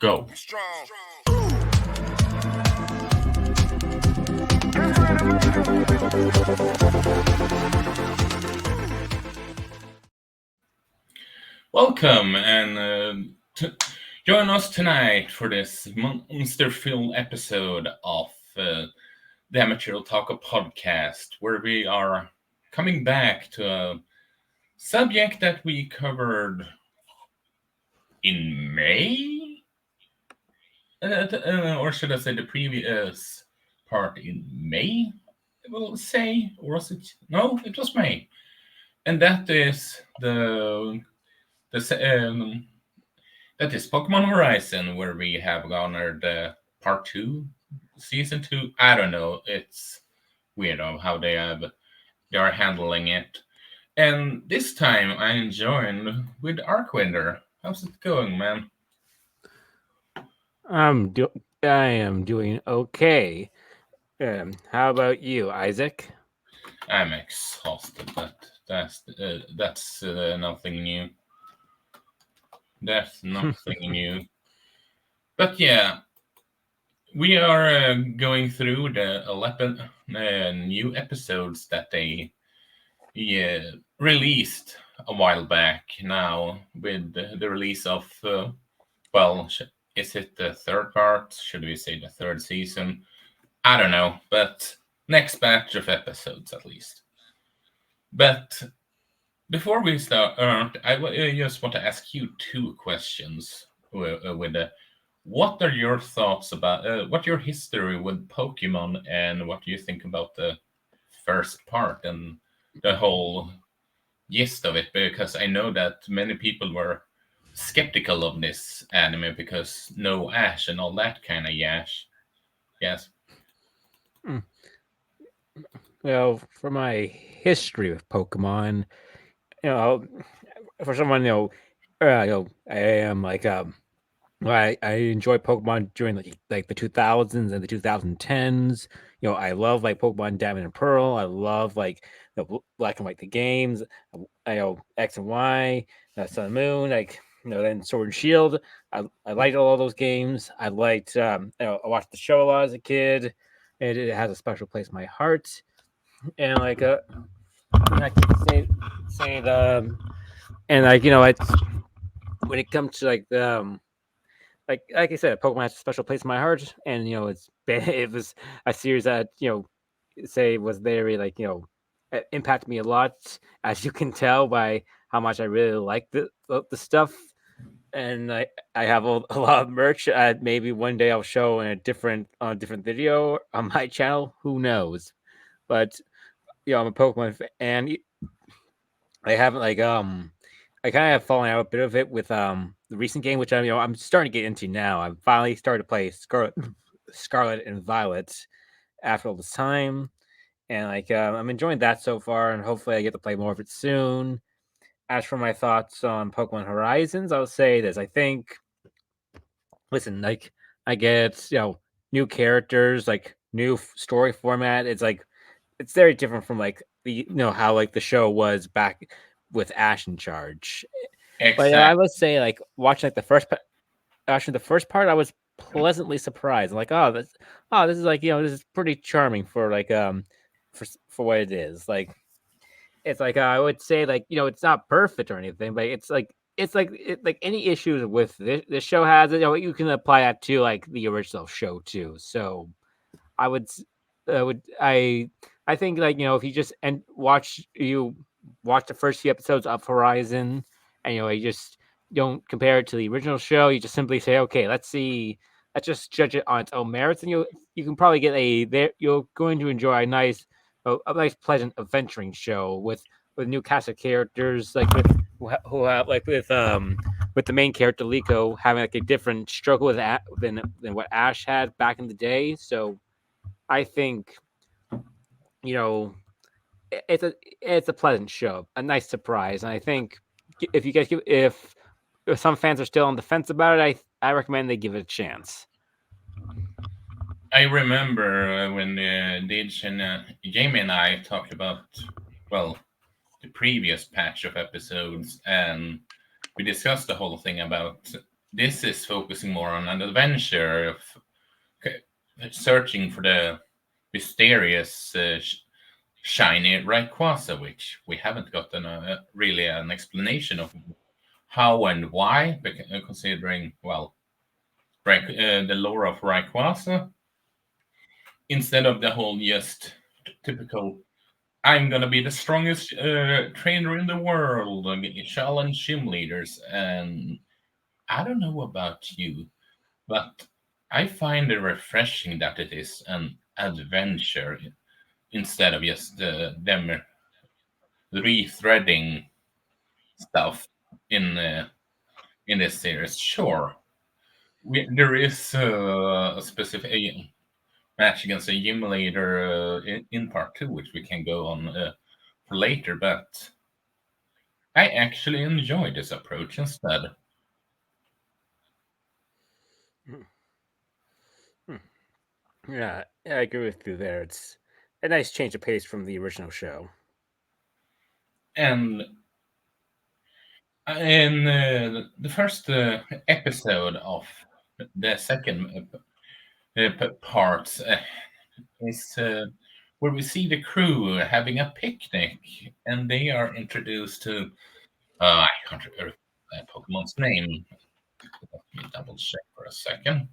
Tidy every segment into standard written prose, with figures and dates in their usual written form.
Go. Welcome and join us tonight for this monster-filled episode of the Amateur Otaku podcast, where we are coming back to a subject that we covered in May, or should I say the previous part in May? I will say, or was it? No, it was May, and that is the that is Pokémon Horizon, where we have garnered part 2, season 2. I don't know. It's weird of how they are handling it. And this time I'm joined with Arcwinder. How's it going, man? I am doing okay. How about you, Isaac? I'm exhausted, but that's nothing new. That's nothing new. But yeah, we are going through the 11 new episodes that they released a while back now with the release of, is it the third part? Should we say the third season? I don't know, but next batch of episodes at least. But before we start, I just want to ask you two questions with what are your thoughts about what your history with Pokemon, and what do you think about the first part and the whole gist of it? Because I know that many people were skeptical of this anime because no Ash and all that kind of yash. Yes. Well, for my history with Pokemon, you know, for someone I am I enjoy Pokemon during like the 2000s and the 2010s. I love like Pokemon Diamond and Pearl. I love like Black and White the games. X and Y, Sun and Moon, then Sword and Shield. I liked all those games. I liked I watched the show a lot as a kid. And it has a special place in my heart. And I can say the and it's when it comes to like I said, Pokemon has a special place in my heart, and it was a series that say was very it impacted me a lot, as you can tell by how much I really like the stuff. And I have a lot of merch. Maybe one day I'll show in a different video on my channel. Who knows? But I'm a Pokemon fan, and I haven't I kind of fallen out a bit of it with the recent game, which I'm starting to get into now. I'm finally started to play Scarlet and Violet after all this time, and I'm enjoying that so far, and hopefully I get to play more of it soon. As for my thoughts on Pokemon Horizons, I'll say this: I think, listen, I get new characters, like new story format. It's very different from the how the show was back with Ash in charge. But I Exactly. would say watching actually the first part, I was pleasantly surprised. I'm like, this is this is pretty charming for for what it is. It's I would say it's not perfect or anything, but like any issues with this show has it. You can apply that to the original show too. So I would I think if you just watch the first few episodes of Horizon, and you just don't compare it to the original show. You just simply say, okay, let's just judge it on its own merits, and you can probably get you're going to enjoy a nice pleasant adventuring show with new cast of characters, who have with the main character Liko having a different struggle than what Ash had back in the day. So I think you know it's a pleasant show, a nice surprise, and I think if you guys if some fans are still on the fence about it, I recommend they give it a chance. I remember when Dij and Jamie and I talked about, well, the previous patch of episodes, and we discussed the whole thing about this is focusing more on an adventure of searching for the mysterious shiny Rayquaza, which we haven't gotten really an explanation of how and why, considering, well, the lore of Rayquaza, instead of the whole just typical, I'm gonna be the strongest trainer in the world, challenge gym leaders. And I don't know about you, but I find it refreshing that it is an adventure instead of just them rethreading stuff in this series. Sure, there is a specific match against a gym leader in part two, which we can go on for later. But I actually enjoy this approach instead. Hmm. Hmm. Yeah, I agree with you there. It's a nice change of pace from the original show. And in the first episode of the second part is where we see the crew having a picnic, and they are introduced to I can't remember that Pokemon's name. Let me double check for a second.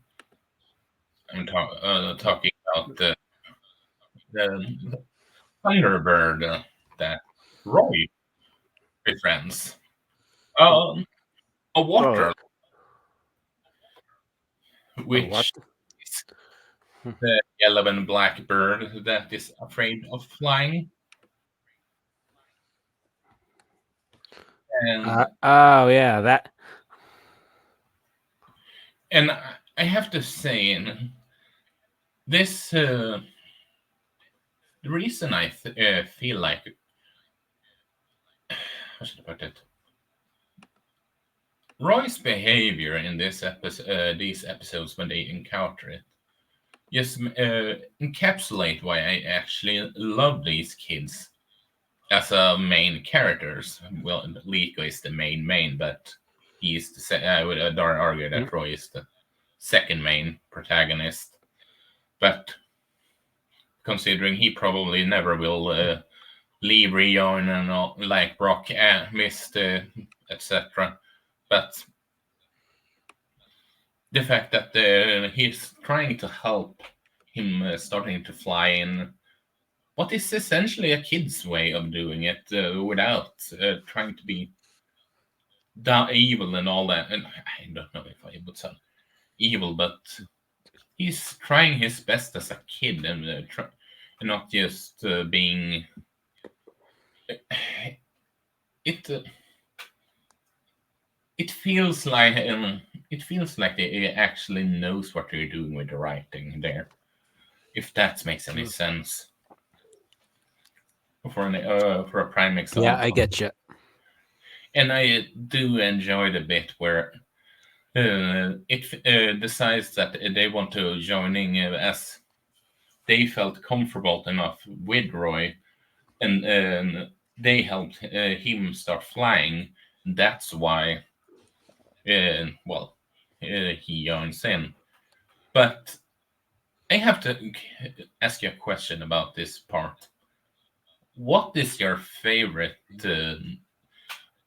I'm talking about the Thunderbird that Roy befriends. Um, a Oh, water, what? which is the yellow and black bird that is afraid of flying. And Oh, yeah, that. and I have to say, this the reason I feel like how should I put it? Roy's behavior in these episodes when they encounter it, just encapsulate why I actually love these kids as main characters. Well, Liko is the main, but he's I would argue Hmm. that Roy is the second main protagonist. But considering he probably never will leave rejoin and all, like Brock missed, etc. But the fact that he's trying to help him starting to fly in what is essentially a kid's way of doing it without trying to be evil and all that. And I don't know if I would sound evil, but he's trying his best as a kid and, and not just being. It it feels like they actually knows what they're doing with the writing there. If that makes any Hmm. sense for a prime Yeah, I example. get you. And I do enjoy the bit where it decides that they want to joining as they felt comfortable enough with Roy, and they helped him start flying. That's why, well, he joins in. But I have to ask you a question about this part. What is your favorite?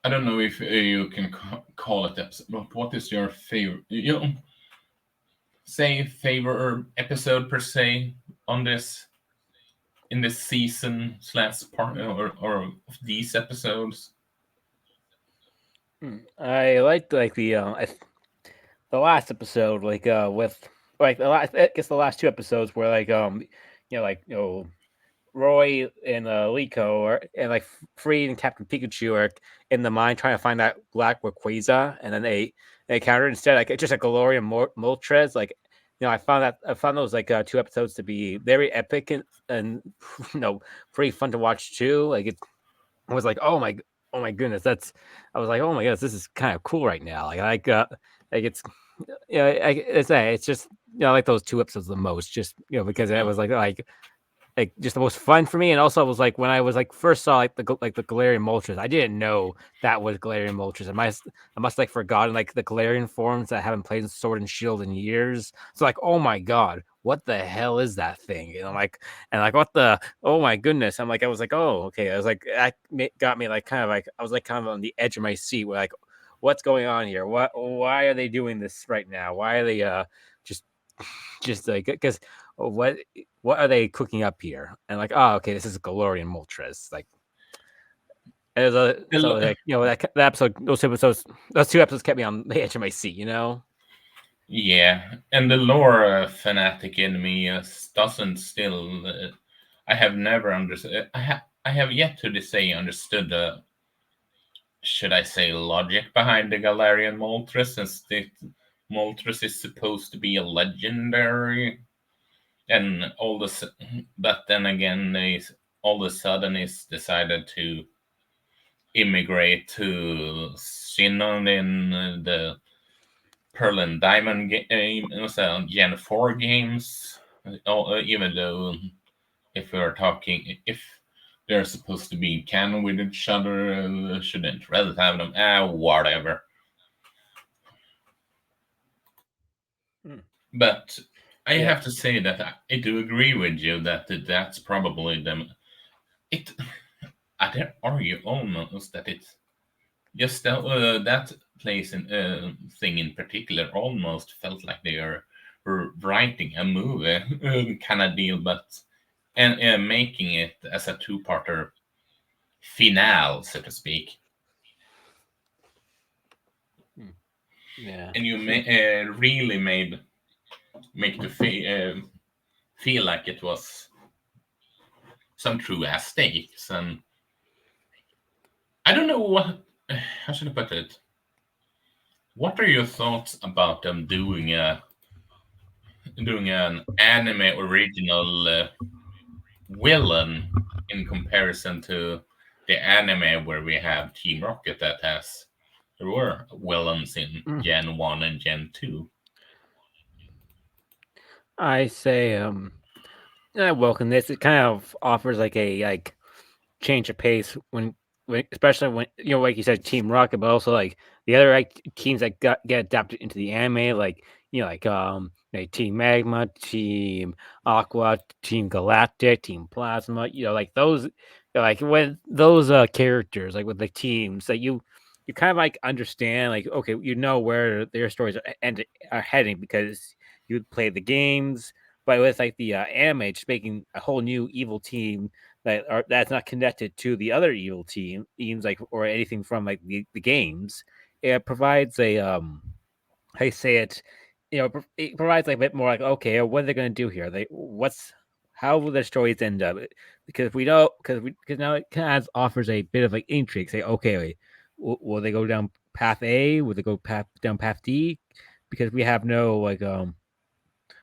I don't know if you can call it episode, but what is your favorite? You know, say favorite episode per se on this in this season slash part or of these episodes. I liked like the last episode, like with like the last, I guess the last two episodes were like Roy and Liko are and like Free and Captain Pikachu are in the mine trying to find that black Rayquaza, and then they encounter instead like just like Galorian Moltres. Like I found those like two episodes to be very epic and pretty fun to watch too. Like I was like, oh my goodness, that's I was like, oh my goodness, this is kind of cool right now. Like it's it's just I like those two episodes the most, just because it Uh, was like like just the most fun for me. And also, it was like when I was like first saw like the Galarian Moltres, I didn't know that was Galarian Moltres. I must like forgotten like the Galarian forms that I haven't played in Sword and Shield in years. So like, oh my god, what the hell is that thing? And like what the oh my goodness. I was like, oh okay. I was like that got me like kind of like I was like kind of on the edge of my seat. Where like, what's going on here? Why are they doing this right now? Why are they just just like because what are they cooking up here? And like, oh, okay, this is Galorian Moltres. Like, as a The so lo- like that episode, those 2 episodes kept me on the edge of my seat. You know. yeah, and the lore fanatic in me doesn't still. I have never understood. I have yet to say understood the, should I say, logic behind the Galarian Moltres, since the Moltres is supposed to be a legendary, and but then again, they all of a sudden is decided to immigrate to Sinon in the Pearl and Diamond game, also Gen 4 games. Even though if we're talking, if they're supposed to be in canon with each other, shouldn't rather have them. Whatever. Hmm. But I Yeah. have to say that I do agree with you that that's probably them. It. I dare argue almost that it's just that place in thing in particular almost felt like they were writing a movie kind of deal, but and making it as a two-parter finale, so to speak. Hmm. Yeah. And you really made make the feel like it was some true ass stakes, and I don't know what, how should I put it. What are your thoughts about them doing an anime original villain in comparison to the anime where we have Team Rocket that has there were villains in Hmm. Gen 1 and Gen 2. I say, I welcome this. It kind of offers like a change of pace when especially when like you said, Team Rocket, but also like the other like teams that get adapted into the anime, like like Team Magma, Team Aqua, Team Galactic, Team Plasma. Like those, like when those characters, like with the teams that you kind of like understand, like okay, where their stories are heading because you play the games. But with like the anime, just making a whole new evil team that's not connected to the other evil teams like or anything from like the games. It provides a how you say it, it provides like a bit more like okay, what are they going to do here? How will their stories end up? Because we know because now it kind of offers a bit of like intrigue. Say okay, wait, will they go down path A? Will they go down path D? Because we have no like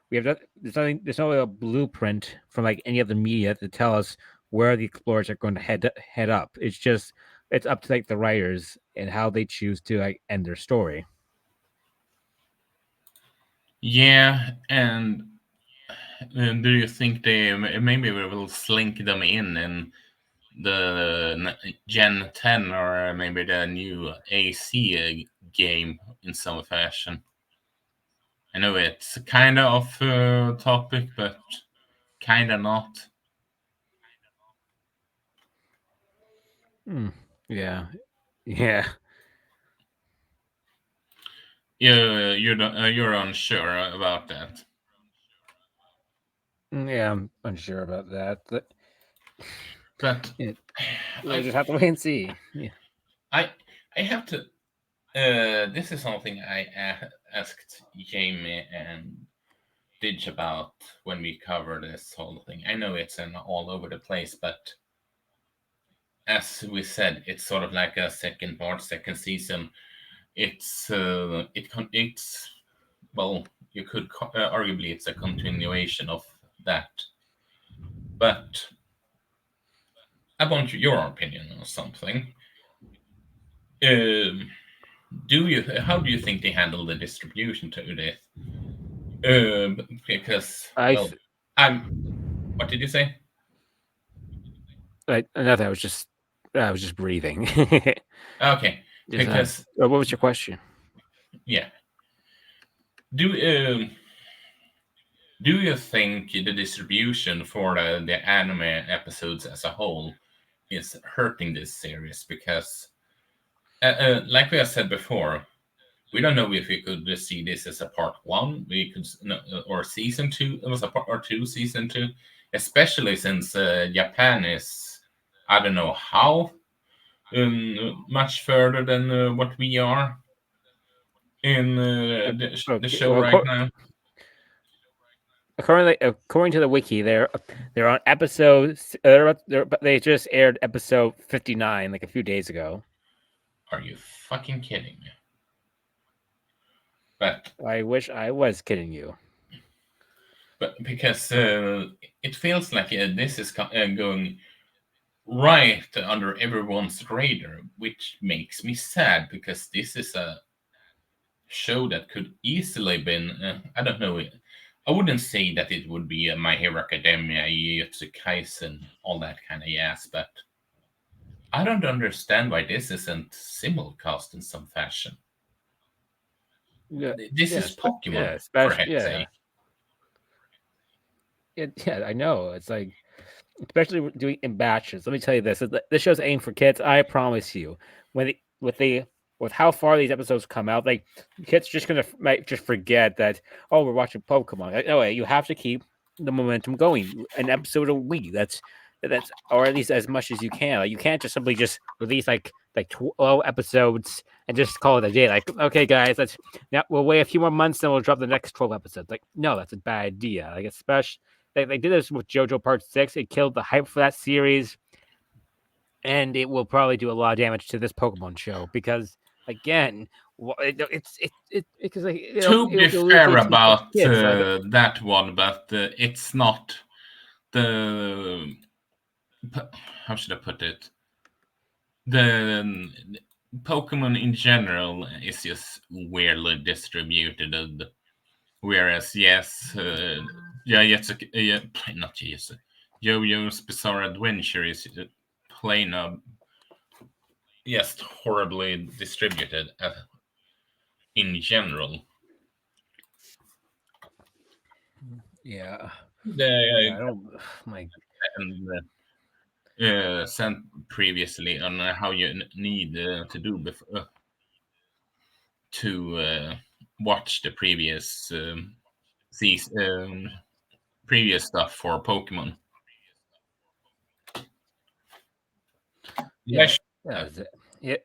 we have there's no blueprint from like any other media to tell us where the explorers are going to head up. It's up to like the writers and how they choose to like end their story. Yeah, and do you think they maybe we will slink them in the Gen 10 or maybe the new AC game in some fashion? I know it's kind of off topic, but kind of not. Hmm. Yeah, yeah, You're unsure about that, yeah. I'm unsure about that. But but it, we'll I just have to wait and see. Yeah. I I have to. This is something I asked Jamie and Didge about when we covered this whole thing. I know it's an all over the place, but as we said, it's sort of like a second part, second season. It's well, you could arguably it's a continuation of that. But I want your opinion on something. Um, do you how do you think they handle the distribution to this? Because I well, I'm. What did you say? Nothing. I was just breathing. Okay, because What was your question? yeah, do do you think the distribution for the anime episodes as a whole is hurting this series? Because, like we have said before, we don't know if we could just see this as a part one. We could, no, or season two. It was a part or two, season two, especially since Japan is, I don't know how much further than what we are in the Okay, show well, right now. according to the wiki, they're on episodes. But they just aired episode 59 like a few days ago. Are you fucking kidding me? But I wish I was kidding you. because it feels like this is going right under everyone's radar, which makes me sad because this is a show that could easily been I don't know. I wouldn't say that it would be a My Hero Academia, Jujutsu Kaisen, all that kind of yes, but I don't understand why this isn't simulcast in some fashion. Yeah, This is Pokemon, for especially heck's sake. yeah. I know. It's like, especially doing in batches. Let me tell you this: this show's aimed for kids. I promise you. When with how far these episodes come out, like kids just might just forget that. Oh, we're watching Pokemon. Like, no way. You have to keep the momentum going. An episode a week. That's or at least as much as you can. Like, you can't just simply just release like 12 episodes and just call it a day. Like, okay, guys, let's now we'll wait a few more months, then we'll drop the next 12 episodes. Like, no, that's a bad idea. Like, especially they did this with JoJo Part 6. It killed the hype for that series, and it will probably do a lot of damage to this Pokemon show because, again, it's because like To be it'll lose fair way too much about kids. So that one, but it's not the how should I put it? The Pokemon in general is just weirdly distributed. Whereas, yes, yeah, not yes, Yo-Yo's Bizarre Adventure is plain yes, horribly distributed in general. yeah, The I don't. My and sent previously on how you need to do to watch the previous season, previous stuff for Pokemon. yeah, Yes, yeah, yeah,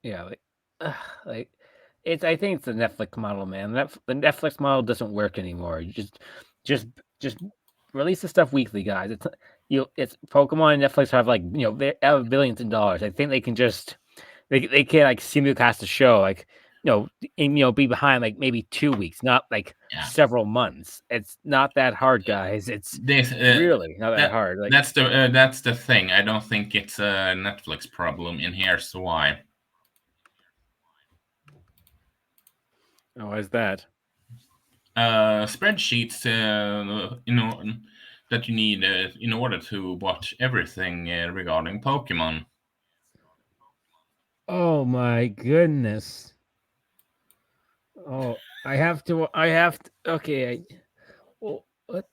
yeah. Like it's. I think it's the Netflix model, man. The Netflix model doesn't work anymore. You just, just release the stuff weekly, guys. It's Pokemon and Netflix have like they have billions of dollars. I think they can just they can like simulcast a show like and be behind like maybe 2 weeks, not like yeah. several months. It's not that hard, guys. It's This really not that that hard. Like, that's the thing. I don't think it's a Netflix problem, and here's why. oh, why is that? Spreadsheets, that you need in order to watch everything regarding Pokemon. Oh my goodness. Oh, I have to. I have to. Okay. Oh, what?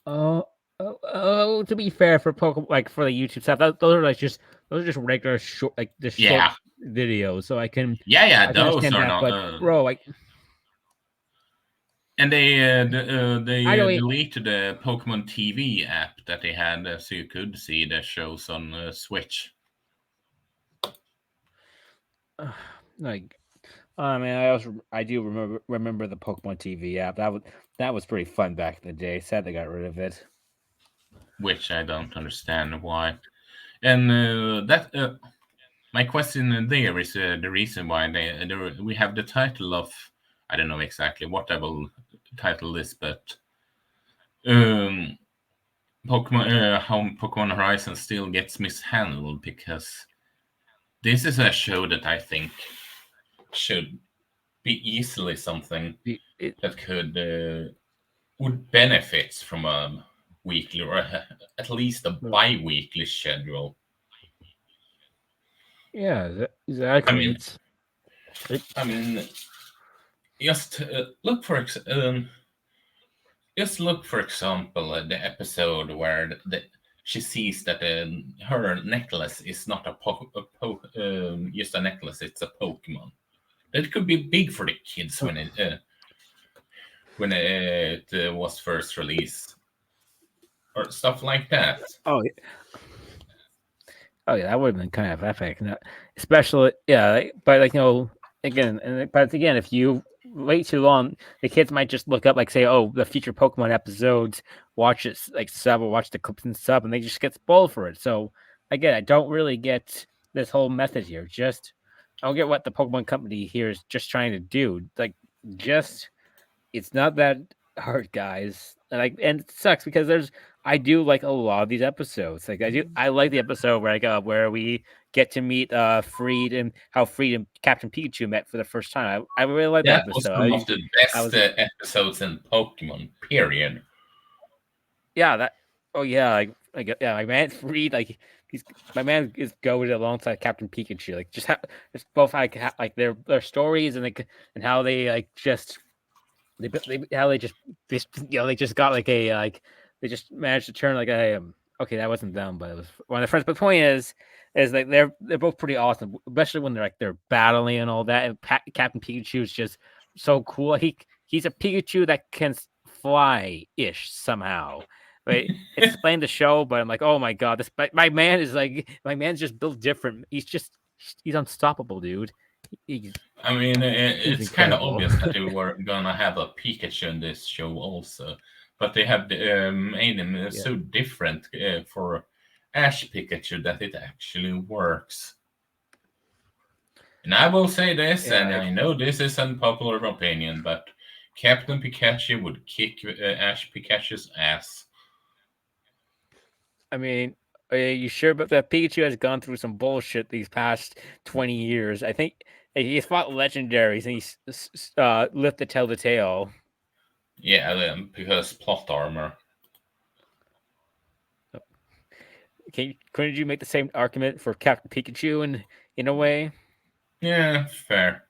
Oh, oh, to be fair, for Pokemon, like for the YouTube stuff, those are just regular short, like just short Yeah, videos. So yeah, I can those understand are that. not. But bro, like And I don't. deleted the Pokemon TV app that they had, so you could see the shows on Switch. Like, I mean, I do remember the Pokemon TV app. That was pretty fun back in the day. Sad they got rid of it. Which I don't understand why. And my question there is the reason why we have the title of, I don't know exactly what I will title this, but um, Pokemon how Pokemon Horizons still gets mishandled, because this is a show that I think should be easily something It, that could would benefit from a weekly or at least a Well, bi-weekly schedule. yeah, I exactly. mean, It's it, I mean, just look for just look for example the episode where she sees that her necklace is not just a necklace; it's a Pokemon. That could be big for the kids oh, when it was first released or stuff like that. oh Oh yeah, that would have been kind of epic. Especially, yeah, but again, but again, if you wait too long, the kids might just look up, like, say, oh, the future Pokemon episodes, watch it, like, sub or watch the clips and sub, and they just get spoiled for it. So again, I don't really get this whole method here. I don't get what the Pokemon company here is just trying to do. Like, just it's not that hard, guys. And it sucks because I do like a lot of these episodes. I like the episode where we get to meet Freed and how Freed and Captain Pikachu met for the first time. I really like that That was episode. one of the I best was episodes in Pokemon. Period. Yeah, that oh yeah, yeah, my man Freed, he's my man is goated alongside Captain Pikachu. Just both like their stories, and how they how they just got they just managed to turn okay, that wasn't them, but it was one of their friends. But the point is like they're both pretty awesome, especially when they're battling and all that. And Captain Pikachu is just so cool. He's a Pikachu that can fly ish somehow. Right? It's explained the show, but I'm like, oh my god, this my man is my man's just built different. He's unstoppable, dude. He's I mean, he's it's kind of incredible. obvious that they were gonna have a Pikachu in this show also, but they have made him Yeah. so different for Ash Pikachu that it actually works. And I will say this, and Yeah, I know this is unpopular opinion, but Captain Pikachu would kick Ash Pikachu's ass. I mean, are you sure about that? Pikachu has gone through some bullshit these past 20 years. I think he's fought legendaries and lived to tell the tale. Yeah, because plot armor. Couldn't you make the same argument for Captain Pikachu in a way? Yeah, fair,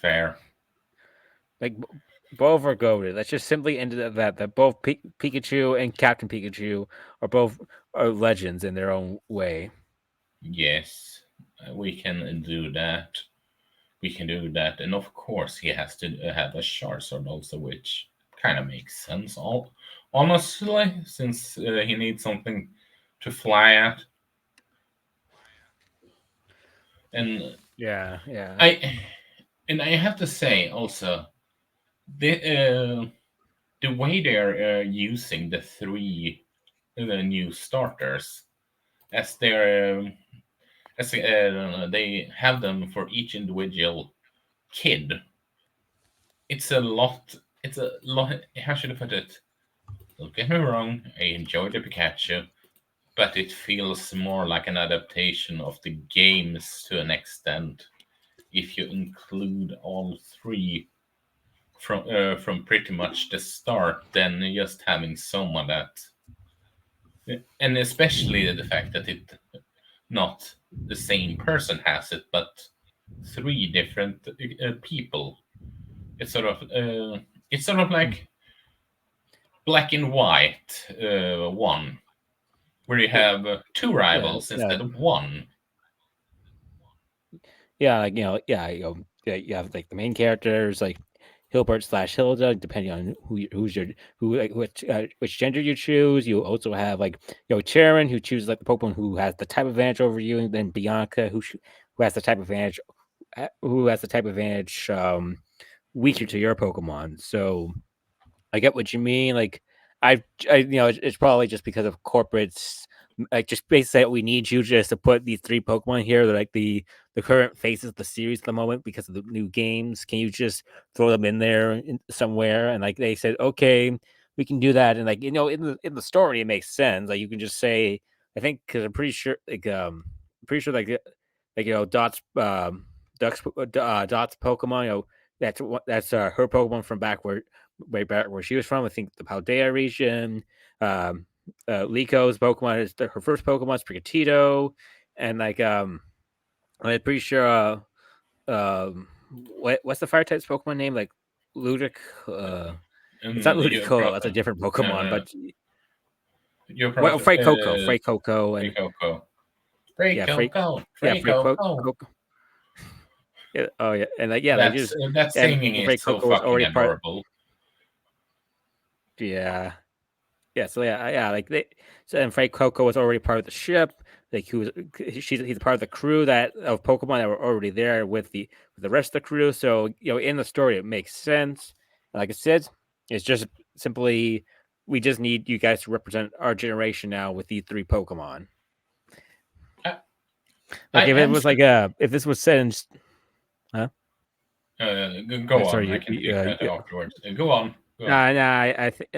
fair. Like both are goaded. Let's just simply end it at that both Pikachu and Captain Pikachu are legends in their own way. Yes, we can do that. We can do that, and of course he has to have a Charizard also, which kind of makes sense. All honestly, since he needs something to fly at, and Yeah, yeah. I and I have to say also the way they are using the three new starters as their as they have them for each individual kid. It's a lot. It's a lot. How should I put it? Don't get me wrong, I enjoy the Pikachu, but it feels more like an adaptation of the games to an extent if you include all three from pretty much the start than just having someone that, and especially the fact that it not the same person has it, but three different people. It's sort of it's sort of Hmm. like black and white one, where you Yeah, have two yeah, rivals yeah. instead of one. Yeah, yeah, you have like the main characters like Hilbert slash Hilda, depending on who's your which gender you choose. You also have Charon, who chooses like the Pokemon who has the type advantage over you, and then Bianca, who has the type advantage, weaker to your Pokemon. So I get what you mean. It's probably just because of corporates, like just basically we need you just to put these three Pokemon here. They're like the current faces of the series at the moment because of the new games. Can you just throw them in there somewhere? And like they said, okay, we can do that. And in the story, it makes sense. Like you can just say, I think because I'm pretty sure Dot's Dot's Pokemon. That's her Pokemon from back where way back where she was from. I think the Paldea region. Liko's Pokemon is her first Pokemon is Prigatito, and like I'm pretty sure what's the fire type's Pokemon name? Like Ludic. It's not You're Ludicolo. That's a probably different no, Pokemon, no. but You're well, probably Frey Coco, Free and Coco. Free yeah, Coco. yeah, Free Coco. Coco. Yeah, oh yeah, and like yeah, they That's just that and singing is Frey so Coco was fucking already part. adorable. Yeah, yeah. So yeah, like they. So and Frey Coco was already part of the ship. Like he's part of the crew of Pokemon that were already there with the rest of the crew. So in the story, it makes sense. Like I said, it's just simply we just need you guys to represent our generation now with these three Pokemon. I, Like I if it am. was like if this was set in, huh? Go on. I Sorry, can take that afterwards. Go on. Go on. nah, I think.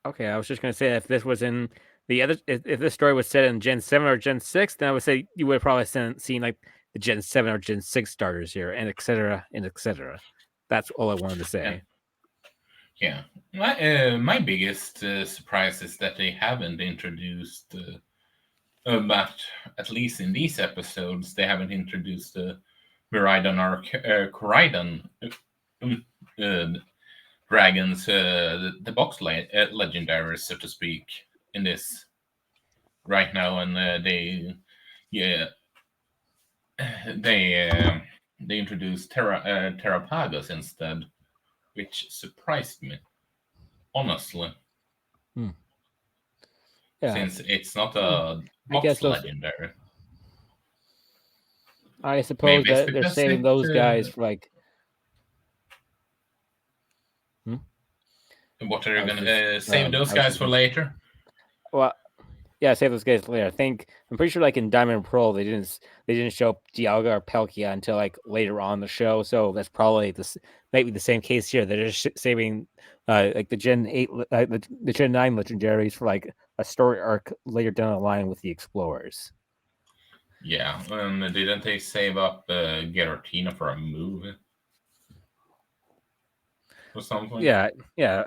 Okay, I was just gonna say if this was in the other, if this story was set in Gen 7 or Gen 6, then I would say you would have probably seen like the Gen 7 or Gen 6 starters here, and etc. and etc. That's all I wanted to say. Yeah. My biggest surprise is that they haven't introduced, but at least in these episodes, they haven't introduced Miraidon or Koraidon dragons, the box legendaries, so to speak, in this right now, and yeah, they introduced Terrapagos instead, which surprised me, honestly, Yeah, since it's not a I guess box those. legendary. I suppose Maybe it's that they're because saving it. those guys for like. What are I you was just. gonna save those I was guys just for gonna. later? Well, yeah, save those guys later. I'm pretty sure like in Diamond and Pearl they didn't show up Dialga or Palkia until like later on the show. So that's probably this maybe the same case here. They're just saving like the Gen 8 the Gen 9 legendaries for like a story arc later down the line with the explorers. Yeah, and didn't they save up Giratina for a movie or something? Yeah, yeah.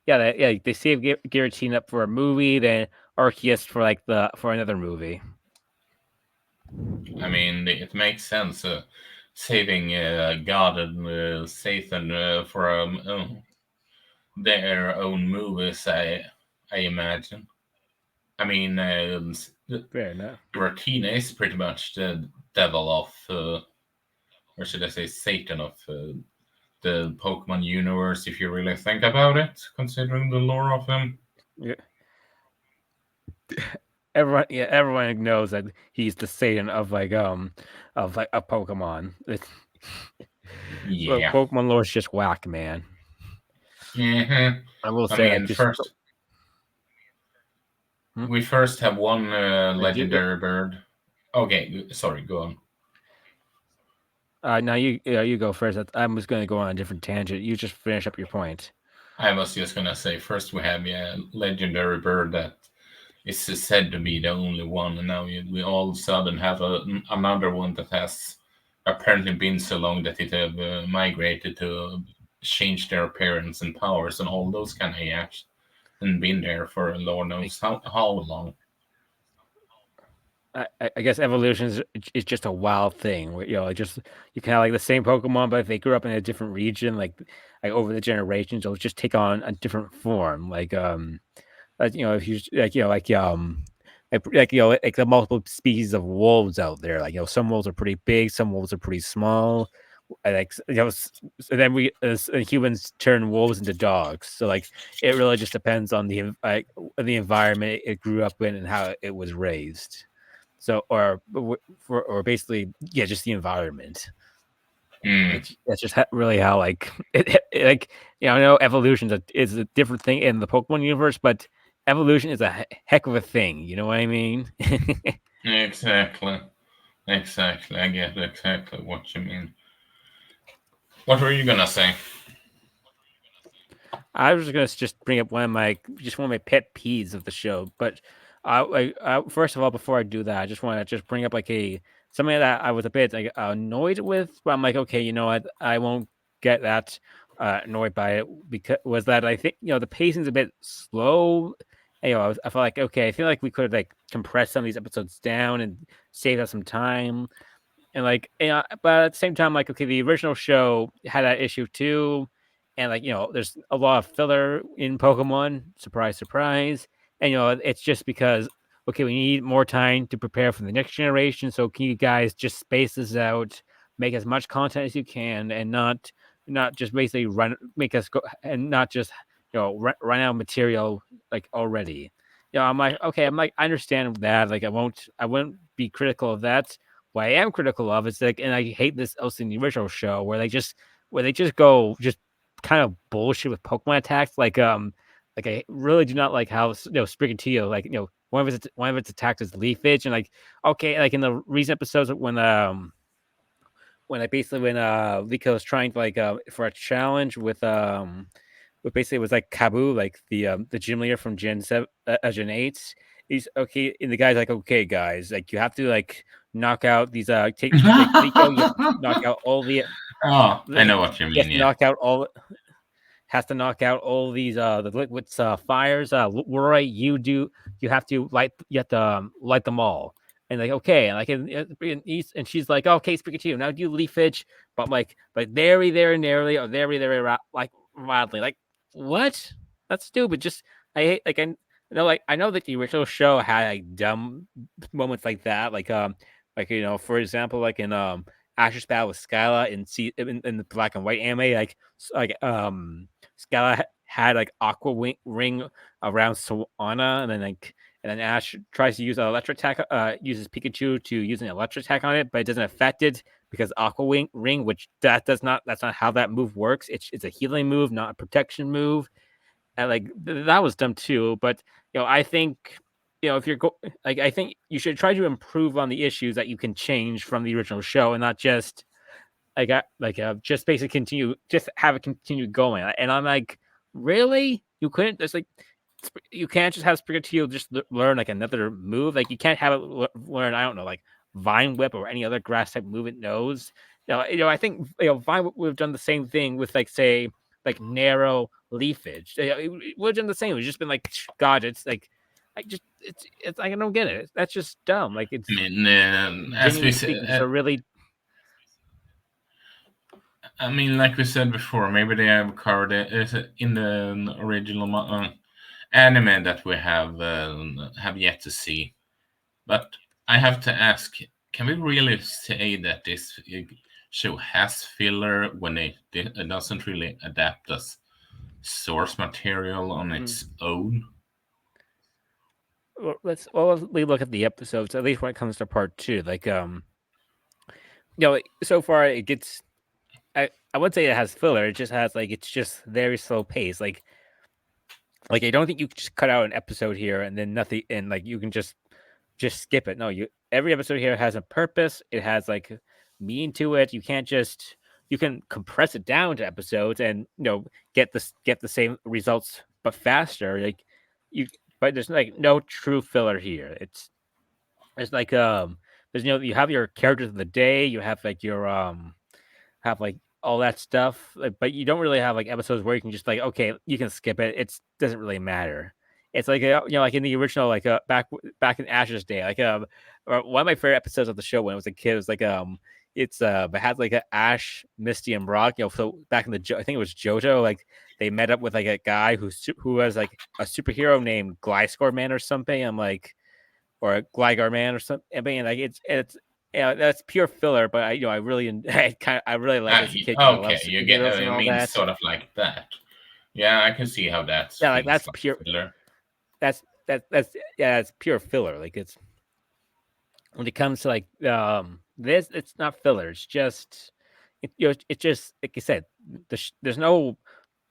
They saved Giratina up for a movie, then Arceus for like for another movie. I mean, it makes sense saving God and Satan for their own movies. I imagine. I mean, Fair enough. Giratina is pretty much the devil of, or should I say, Satan of the Pokemon universe. If you really think about it, considering the lore of him. Yeah. Everyone knows that he's the Satan of a Pokemon. Well, Yeah. Pokemon lore is just whack, man. Mm-hmm. I will I say, like, mean, just first we first have one legendary bird. Okay, sorry, go on. now you go first. I'm just going to go on a different tangent. You just finish up your point. I was just gonna say first we have legendary bird that is said to be the only one, and now we all of a sudden have another one that has apparently been so long that it have migrated to change their appearance and powers and all those kind of acts, and been there for Lord knows how long. I guess evolution is just a wild thing. Where, just you can have like the same Pokemon, but if they grew up in a different region, like over the generations, it'll just take on a different form. If you like the multiple species of wolves out there. Like some wolves are pretty big, some wolves are pretty small. So then we as humans turn wolves into dogs. So like it really just depends on the environment it grew up in and how it was raised. So or basically just the environment. Mm. Like that's just really how like like I know evolution is a different thing in the Pokemon universe, but evolution is a heck of a thing. You know what I mean? Exactly. Exactly. I get exactly what you mean. What were you gonna say? I was gonna just bring up one of my pet peeves of the show, but first of all, before I do that, I just want to bring up like something that I was a bit like annoyed with, but I'm like, okay, you know what, I won't get that annoyed by it because was that I think the pacing's a bit slow. I felt like okay, I feel like we could like compress some of these episodes down and save us some time. And like, but at the same time, like, okay, the original show had that issue too, and like, there's a lot of filler in Pokemon. Surprise, surprise. And it's just because okay, we need more time to prepare for the next generation. So can you guys just space this out, make as much content as you can, and not just basically make us go and not just run out of material like already. I'm like, okay, I understand that. Like, I won't be critical of that. What I am critical of is like, and I hate this also in the original show where they just go just kind of bullshit with Pokemon attacks. Like I really do not like how Sprigatito, like one of its attacks is Leafage, and like okay, like in the recent episodes when I basically when Liko was trying to like for a challenge with basically it was like Kabu, like the gym leader from Gen 8. He's okay, and the guy's like, okay, guys, like you have to like knock out these take like Liko, you have to knock out all the Oh, I like know what you you have mean. to Yeah. knock out all has to knock out all these the liquids fires. Roy, you have to light them all. And like okay, and like and she's like okay, speaking to you now, do leafage, but I'm like very narrowly or like wildly like what? That's stupid. Just I hate like I know that the original show had like dumb moments like that, like for example like in Ash's battle with Skyla in the black and white anime Skyla had like aqua ring around Swanna, and then Ash tries to use an electric attack, uses Pikachu to use an electric attack on it, but it doesn't affect it because ring, which that's not how that move works. It's a healing move, not a protection move, and like that was dumb too. But I think if you're like I think you should try to improve on the issues that you can change from the original show, and not just just basically just have it continue going. And I'm like, really? You couldn't just like, you can't just have Sprigatito just learn like another move. Like you can't have it learn, I don't know, like Vine Whip or any other grass type move it knows. I think Vine Whip would have done the same thing with like say like narrow leafage. It would have done the same. It would just been like, God, it's like. It's like I don't get it. That's just dumb. Like it's I mean, as we genuinely speaking, just said, a really I mean, like we said before, maybe they have covered it in the original anime that we have yet to see. But I have to ask: can we really say that this show has filler when it doesn't really adapt as source material on its own? let's look at the episodes at least when it comes to part 2 like so far it gets I wouldn't say it has filler, it just has like it's just very slow pace like I don't think you can just cut out an episode here and then nothing and like you can just skip it. No, every episode here has a purpose, it has like meaning to it. You can compress it down to episodes and get the same results but faster like you but there's like no true filler here. It's like there's you have your characters of the day, you have like your have like all that stuff, but you don't really have like episodes where you can just like okay, you can skip it. It doesn't really matter. It's like like in the original like back in Ash's day, like one of my favorite episodes of the show when I was a kid was like it had like a Ash, Misty, and Brock. So back in I think it was JoJo. Like they met up with like a guy who was like a superhero named Gliscor Man or something. I'm like, or a Gligar Man or something. I mean, like it's that's pure filler. But I really I really like as a kid because I love Okay, you get. superheroes and I all mean, that. sort of like that. Yeah, I can see how that Yeah, like feels that's like pure. filler. That's yeah, it's pure filler. Like it's when it comes to like this, it's not filler. It's just it's just like you said. There's no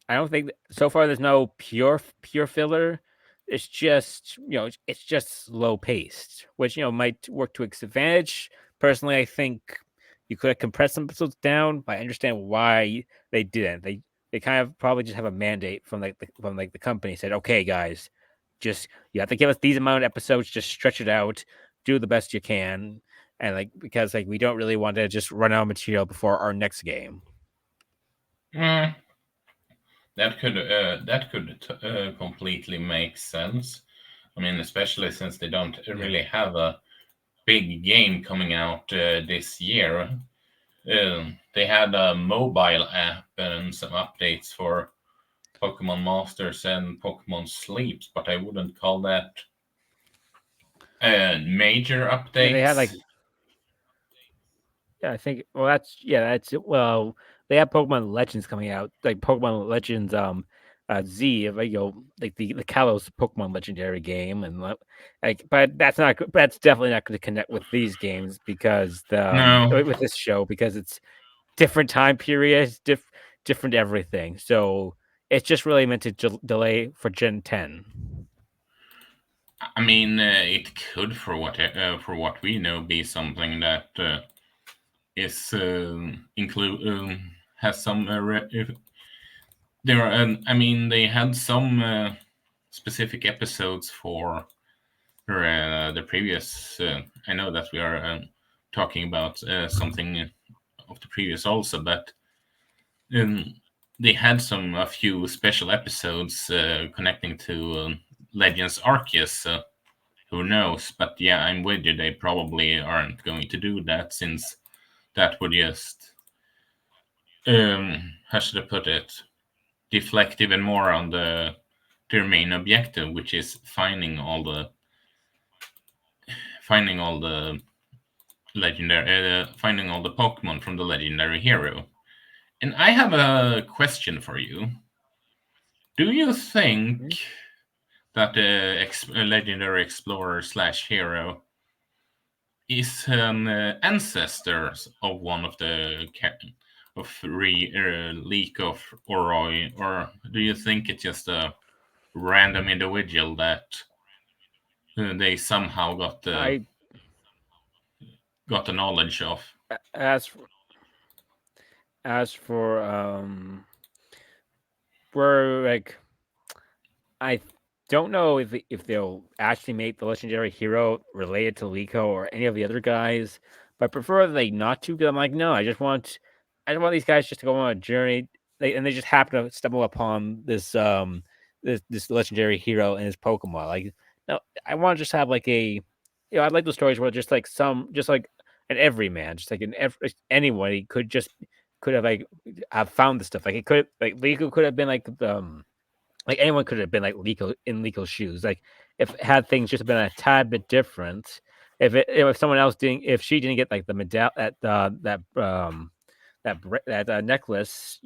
I don't think so far there's no pure filler. It's just it's just slow paced, which might work to its advantage. Personally, I think you could have compressed some episodes down, but I understand why they didn't. They kind of probably just have a mandate from the company said, okay, guys, just you have to give us these amount of episodes, just stretch it out, do the best you can, and like because we don't really want to just run out of material before our next game. Mm, that could completely make sense. I mean, especially since they don't Yeah. really have a big game coming out this year. They had a mobile app and some updates for Pokemon Masters and Pokemon Sleeps, but I wouldn't call that major Yeah, they had updates. like I think well they have Pokemon Legends coming out, like Pokemon Legends Z, like like the Kalos Pokemon Legendary game, and like but that's definitely not going to connect with these games because No, with this show because it's different time periods, different everything. So it's just really meant to delay for Gen 10. I mean it could, for what we know, be something that is include has some there are. I mean, they had some specific episodes for the previous. I know that we are talking about something of the previous also, but um, they had a few special episodes connecting to Legends Arceus. Who knows? But yeah, I'm with you. They probably aren't going to do that, since that would just how should I put it, deflect even more on their main objective, which is finding all the finding all the Pokemon from the legendary hero. And I have a question for you. Do you think Mhm. that the legendary explorer slash hero is an ancestor of one of the leak of Oroi, or do you think it's just a random individual that they somehow I got the knowledge of? as for we're like I don't know if they'll actually make the legendary hero related to Liko or any of the other guys, but I prefer they not to. Because I'm like, no, I just want these guys just to go on a journey. They just happen to stumble upon this legendary hero and his Pokemon. Like, no, I want to just have like I like the stories where just like an everyman, just like anybody could have like have found the stuff. Like it could like Liko could have been like anyone could have been like Liko's shoes. Like if had things just been a tad bit different, if someone else didn't, if she didn't get like the medal that necklace,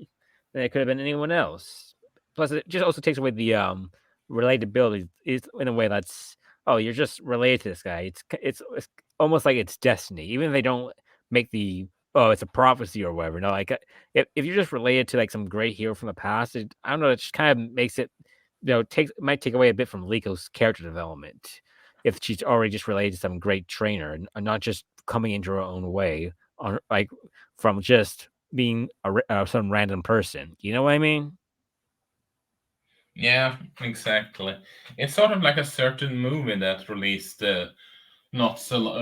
then it could have been anyone else. Plus, it just also takes away the relatability. Is in a way that's oh, you're just related to this guy. It's almost like it's destiny, even if they don't make the oh, it's a prophecy or whatever. No, like if you're just related to like some great hero from the past, I don't know. It just kind of makes it might take away a bit from Liko's character development if she's already just related to some great trainer and not just coming into her own way on like from just being some random person. You know what I mean? Yeah, exactly. It's sort of like a certain movie that released not so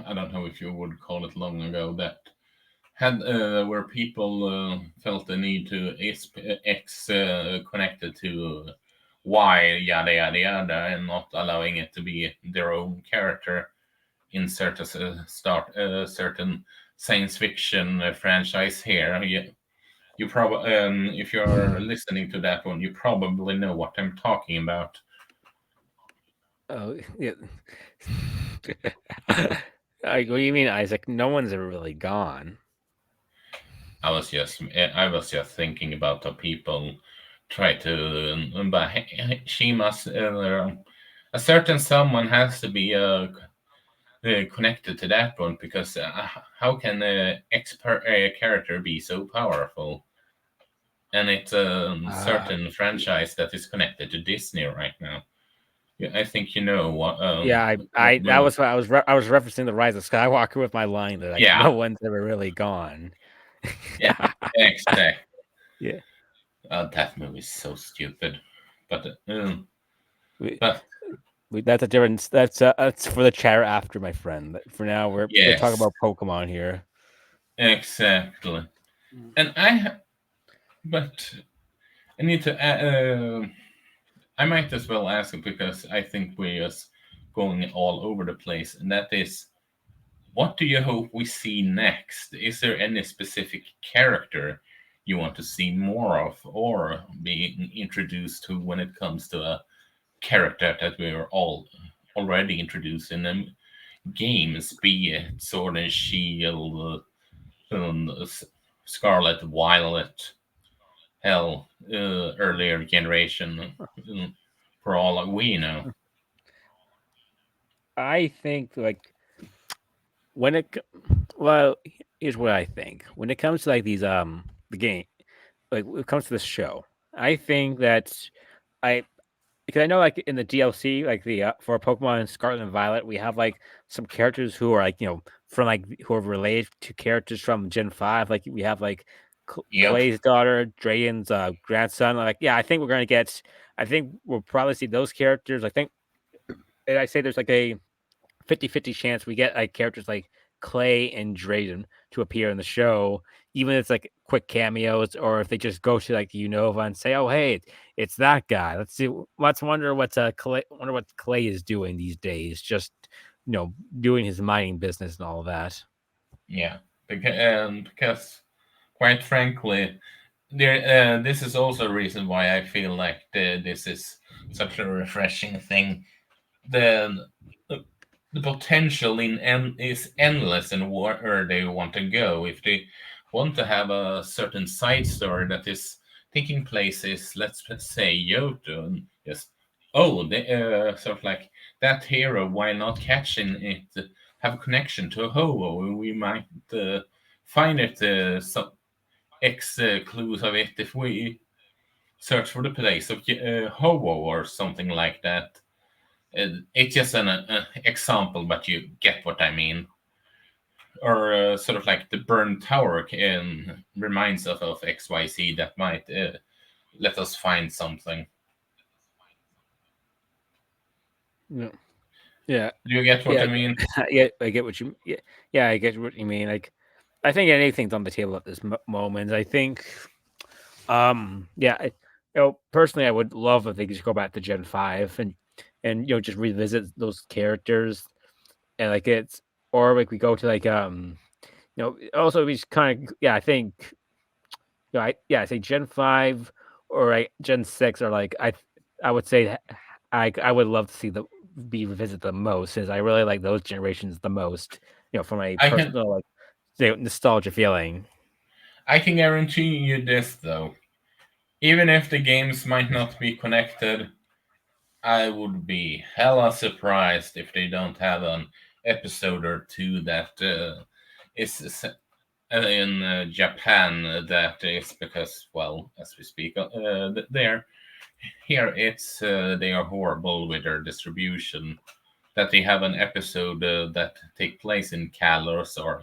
I don't know if you would call it long ago, that had where people felt the need to X connected to Y, yada yada yada, and not allowing it to be their own character. Insert a certain science fiction franchise here. You probably, if you're listening to that one, you probably know what I'm talking about. Oh, yeah. Like, what do you mean, Isaac? No one's ever really gone. I was just thinking about how people try to, but she must, a certain someone has to be connected to that one, because how can a character be so powerful? And it's a Uh, certain y- franchise that is connected to Disney right now. Yeah, I think you know what. yeah, I that was what I was referencing the Rise of Skywalker with my line that like Yeah, no one's ever really gone. yeah, exactly. Yeah. That movie is so stupid, but We, but that's a different. That's for the chatter after, my friend. But for now, we're talking yes, about Pokemon here. exactly. And I, but I need to. I might as well ask it because I think we're just going all over the place, and that is, what do you hope we see next? Is there any specific character you want to see more of, or being introduced to when it comes to a character that we are all already introduced in them games, be it Sword and Shield, Scarlet, Violet, hell, earlier generation, for all we know. I think like when it well, here's what I think. When it comes to like these the game, like when it comes to this show, I think that I because I know like in the DLC, like the for Pokemon Scarlet and Violet, we have like some characters who are like from like who are related to characters from Gen 5. Like we have like Yep. Clay's daughter, Drayden's grandson. Like yeah, I think we're gonna get. I think we'll probably see those characters. I think and I say there's like a 50-50 chance we get like characters like Clay and Drayden to appear in the show, even if it's like quick cameos, or if they just go to like Unova and say, "Oh, hey, it's that guy." Let's see. Let's wonder wonder what Clay is doing these days. Just doing his mining business and all of that. Yeah, because quite frankly, this is also a reason why I feel like this is such a refreshing thing. The the potential is endless in where they want to go. If they want to have a certain side story that is taking places, let's say Yoto, and just sort of like that hero. Why not catching it? Have a connection to a Ho-Oh. We might find it some X clues of it if we search for the place of Ho-Oh or something like that. It's just an example, but you get what I mean. Or sort of like the burned tower reminds us of XYZ that might let us find something. Yeah, yeah, Do you get what yeah. I mean? I get what you. Yeah, I get what you mean. Like, I think anything's on the table at this moment. I think yeah, personally, I would love if they could just go back to Gen 5 and just revisit those characters and like it's or like we go to like also we just kind of yeah, I think I say Gen 5 or Gen 6 or like I would say I would love to see the be revisit the most since I really like those generations the most, from a I can personal like nostalgia feeling. I can guarantee you this though. Even if the games might not be connected, I would be hella surprised if they don't have an episode or two that is in Japan. That is because, well, as we speak, there here it's they are horrible with their distribution. That they have an episode that take place in Kalos or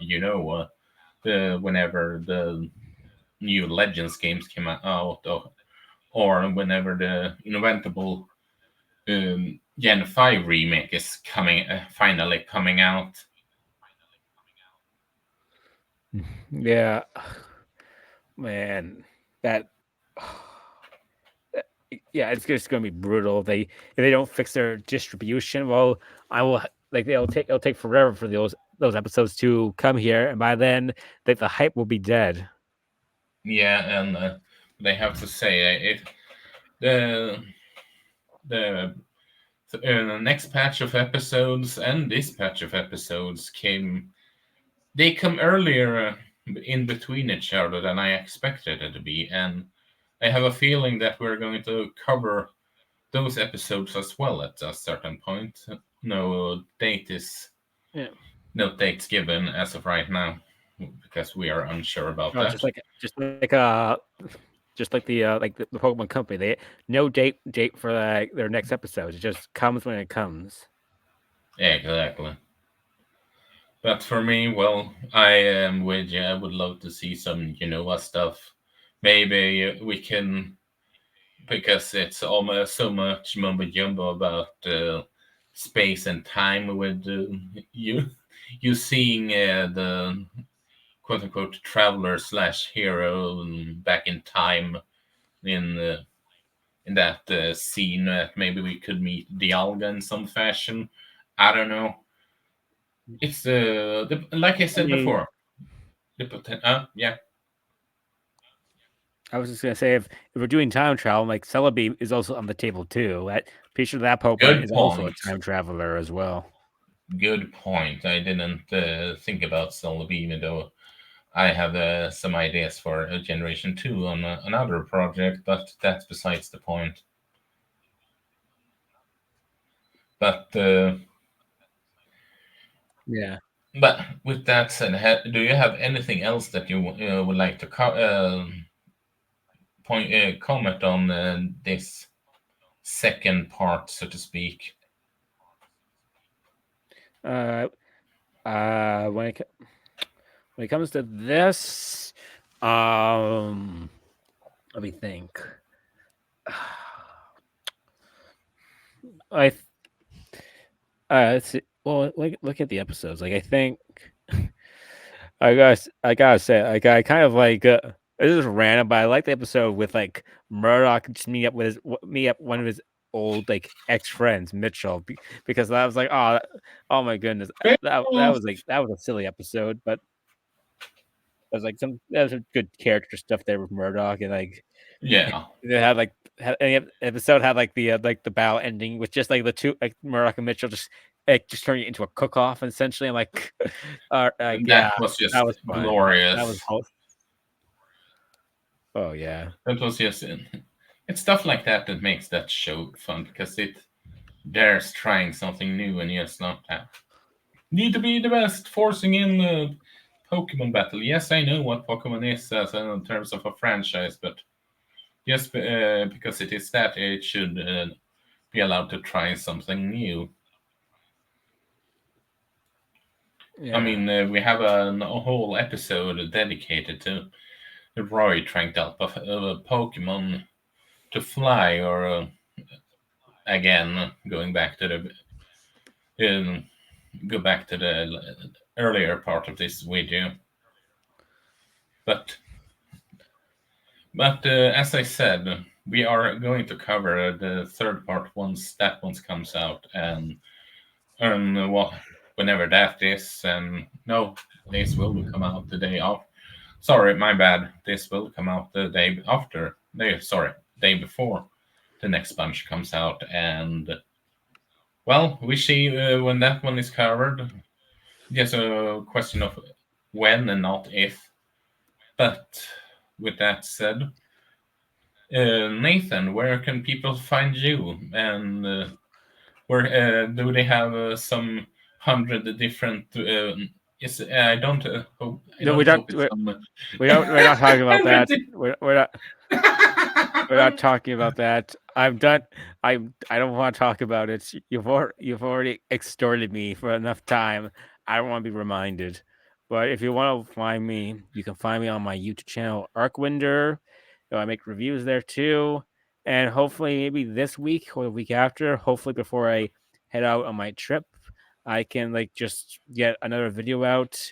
whenever the new Legends games came out, or whenever the Inventable Gen 5 remake is finally coming out. Yeah, man, that yeah, it's just gonna be brutal. If they don't fix their distribution, well, I will like it'll take forever for those episodes to come here, and by then the hype will be dead. Yeah, and they have to say it. The the next patch of episodes and this patch of episodes came. They come earlier in between each other than I expected it to be, and I have a feeling that we're going to cover those episodes as well at a certain point. No date is Yeah, no dates given as of right now because we are unsure about no, that. just like the Pokemon Company, they no date for like their next episodes. It just comes when it comes. Yeah, exactly. But for me, well, I am with you. I would love to see some stuff. Maybe we can, because it's almost so much mumbo jumbo about space and time with you you seeing the quote unquote traveler slash hero back in time in that scene that maybe we could meet Dialga in some fashion. I don't know. It's like I I said mean, before, the yeah. I was just gonna say if we're doing time travel, like Celebi is also on the table too. That piece of that Pokemon Good is also a point. time traveler as well. Good point. I didn't think about Celebi, though. I have some ideas for Generation 2 on another project, but that's besides the point. But Yeah. but with that said, do you have anything else that you would like to comment on this second part, so to speak? Uh, when it comes to this, let me think. I let's see. Well, look at the episodes. Like I think I gotta say, like I kind of like this is random, but I like the episode with like Murdoch just meet up one of his old like ex friends, Mitchell, because I was like, oh my goodness, that was a silly episode, but it was like that was a good character stuff there with Murdoch and like Yeah, they had any episode had like the battle ending with just like the two like Murdoch and Mitchell just turning it into a cook off essentially. I'm like, yeah, that was that just was fun. That was glorious. oh yeah, That was just it's stuff like that that makes that show fun because it dares trying something new and just not need to be the best, forcing in Pokemon battle. Yes, I know what Pokemon is as in terms of a franchise, but just because it is that, it should be allowed to try something new. I yeah. mean, we have a whole episode dedicated to Roy trying to help a Pokemon to fly, or again, going back to uh, go back to the earlier part of this video. But as I said, we are going to cover the third part once that one comes out, and what whenever that is. And no, this will come out the day off. Sorry, my bad. This will come out the day after. Day before the next bunch comes out, and well, we see when that one is covered. Just a question of when and not if. But with that said, Nathan, where can people find you? And where do they have some 100 different? Yes, I don't hope. I No, don't hope it's some we're not talking about 100. that. We're not talking about that. I'm done. I don't want to talk about it. You've already extorted me for enough time. I don't want to be reminded. But if you want to find me, you can find me on my YouTube channel, Arcwinder. I make reviews there too. And hopefully, maybe this week or the week after, hopefully before I head out on my trip, I can like just get another video out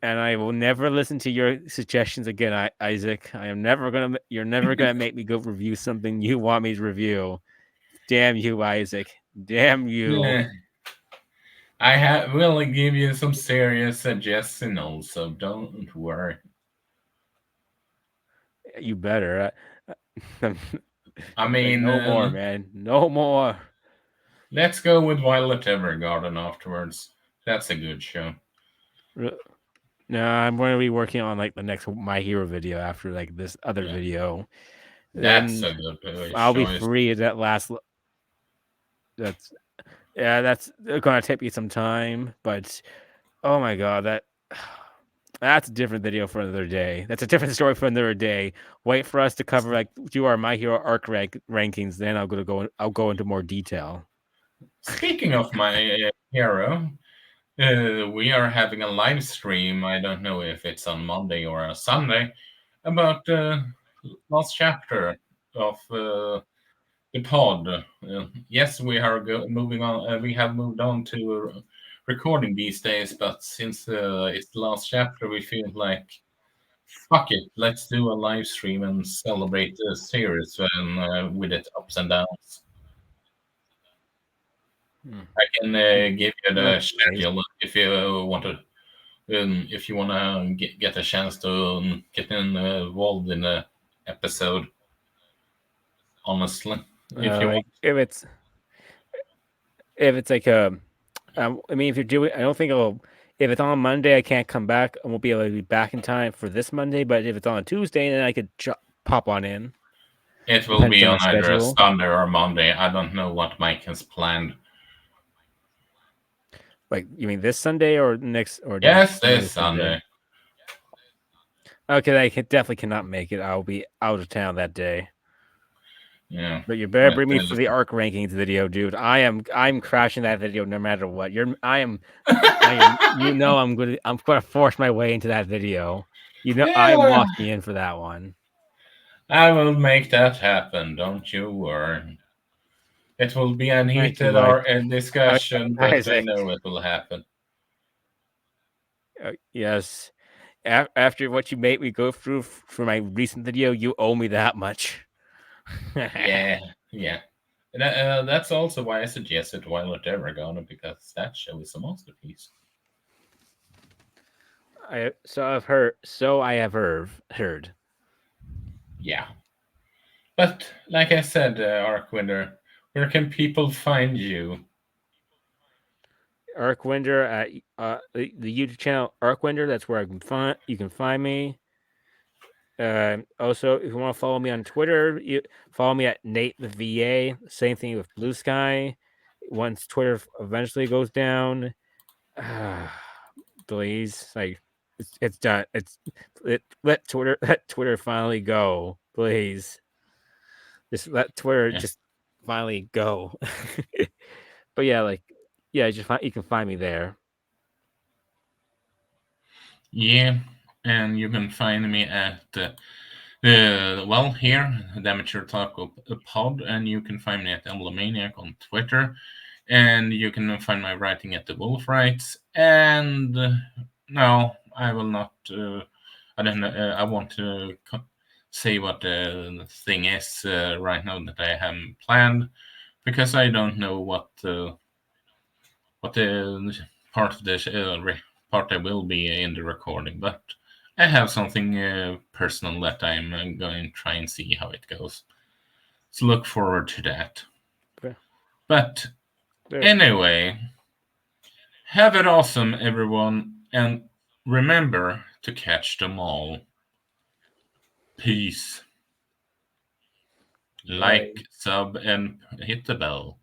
and I will never listen to your suggestions again, Isaac. I am never gonna. You're never gonna make me go review something you want me to review. Damn you, Isaac. Damn you. Yeah, will give you some serious suggestions, so don't worry. You better. I Like mean, no more, man. No more. let's go with Violet Evergarden afterwards. That's a good show. No, I'm going to be working on like the next My Hero video after like this other Yeah, video. that's Then a good I'll be choice. free at that last. That's that's gonna take me some time, but oh my god, that's a different video for another day. That's a different story for another day. Wait for us to cover like do our My Hero arc rankings. Then I'll go into more detail. Speaking of My Hero, we are having a live stream. I don't know if it's on Monday or a Sunday about the last chapter of the pod. Yes, we are moving on. We have moved on to recording these days, but since it's the last chapter, we feel like fuck it, let's do a live stream and celebrate the series and with its ups and downs. I can give you the schedule if you want to. If you want to get a chance to get involved in the episode, honestly, if you Like want. if it's like I mean, if you're doing, I don't think it'll. If it's on Monday, I can't come back. I won't be able to be back in time for this Monday. But if it's on a Tuesday, then I could pop on in. It will Depends be on my on either a schedule. Sunday or Monday. I don't know what Mike has planned. Like, you mean this Sunday or next or Yes, next this Sunday? Sunday. Okay, I definitely cannot make it. I'll be out of town that day. Yeah, But you better bring me for the arc rankings video, dude. I'm crashing that video no matter what. I'm I'm gonna force my way into that video. I'm yeah, locking in for that one. I will make that happen. Don't you worry. It will be a Thank you, heated like or a discussion, but I Isaac. know it will happen. Yes. After what you made me go through for my recent video, you owe me that much. Yeah, yeah. That's also why I suggested Violet Evergarden, because that show is a masterpiece. I have heard. Yeah. But like I said, Arcwinder, where can people find you? Arcwinder at the YouTube channel Arcwinder. That's where you can find me. Also, if you want to follow me on Twitter, you follow me at Nate the VA. Same thing with Blue Sky. Once Twitter eventually goes down, please, like it's done. Let Twitter finally go, please. Just let Twitter Yeah. just finally go. But yeah, you can find me there. Yeah, and you can find me at here, the Amateur Otaku Pod, and you can find me at Emblemaniac on Twitter, and you can find my writing at the Wolf Writes. And no, I will not. I don't know. I want to say what the thing is right now that I haven't planned, because I don't know what the part of the part I will be in the recording, but I have something personal that I'm going to try and see how it goes. So look forward to that. Okay. But anyway, have it awesome, everyone, and remember to catch them all. Peace. Like, sub, and hit the bell.